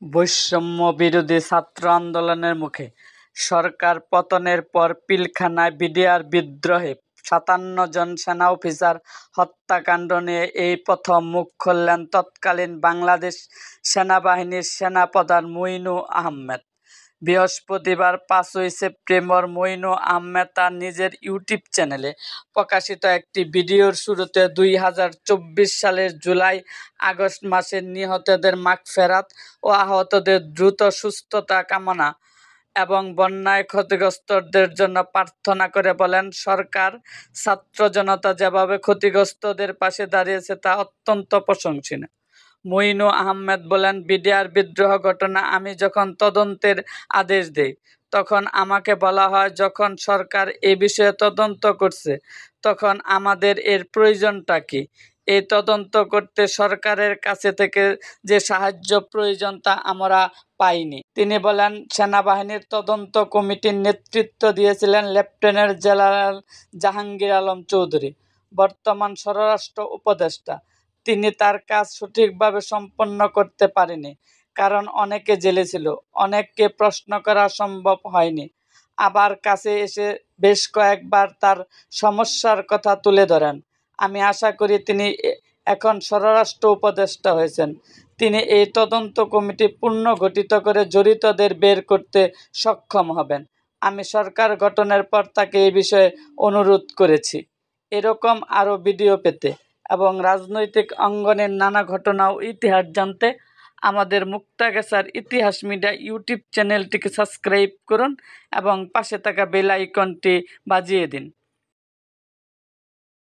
বৈষম্য বিরোধী ছাত্র আন্দোলনের মুখে সরকার পতনের পর পিলখানায় বিডিআর বিদ্রোহে ৫৭ জন সেনা অফিসার হত্যাকাণ্ড নিয়ে এই প্রথম মুখ খুললেন তৎকালীন বাংলাদেশ সেনাবাহিনীর সেনাপ্রধান মইনু আহমেদ। বৃহস্পতিবার ৫ই সেপ্টেম্বর মইনু আহমেদ তাঁর নিজের ইউটিউব চ্যানেলে প্রকাশিত একটি ভিডিওর শুরুতে ২০২৪ সালের জুলাই-আগস্ট মাসে নিহতদের মাগফেরাত ও আহতদের দ্রুত সুস্থতা কামনা এবং বন্যায় ক্ষতিগ্রস্তদের জন্য প্রার্থনা করে বলেন, সরকার ছাত্র জনতা যেভাবে ক্ষতিগ্রস্তদের পাশে দাঁড়িয়েছে তা অত্যন্ত প্রশংসনীয়। মইনু আহমেদ বলেন, বিডিআর বিদ্রোহ ঘটনা আমি যখন তদন্তের আদেশ দেই তখন আমাকে বলা হয় যখন সরকার এ বিষয়ে তদন্ত করছে তখন আমাদের এর প্রয়োজনটা কি? এই তদন্ত করতে সরকারের কাছে থেকে যে সাহায্য প্রয়োজন তা আমরা পাইনি। তিনি বলেন, সেনাবাহিনীর তদন্ত কমিটির নেতৃত্ব দিয়েছিলেন লেফটেন্যান্ট জেনারেল জাহাঙ্গীর আলম চৌধুরী, বর্তমান স্বরাষ্ট্র উপদেষ্টা। তিনি তার কাজ সঠিকভাবে সম্পন্ন করতে পারেনি, কারণ অনেকে জেলে ছিল, অনেককে প্রশ্ন করা সম্ভব হয়নি। আবার কাছে এসে বেশ কয়েকবার তার সমস্যার কথা তুলে ধরেন। আমি আশা করি তিনি এখন স্বরাষ্ট্র উপদেষ্টা হয়েছেন। তিনি এই তদন্ত কমিটি পুনর্গঠিত করে জড়িতদের বের করতে সক্ষম হবেন। আমি সরকার গঠনের পর তাকে এই বিষয়ে অনুরোধ করেছি। এরকম আরও ভিডিও পেতে এবং রাজনৈতিক অঙ্গনের নানা ঘটনা ও ইতিহাস জানতে আমাদের মুক্তাগাছার ইতিহাস মিডিয়া ইউটিউব চ্যানেলটিকে সাবস্ক্রাইব করুন এবং পাশে থাকা বেল আইকনটি বাজিয়ে দিন।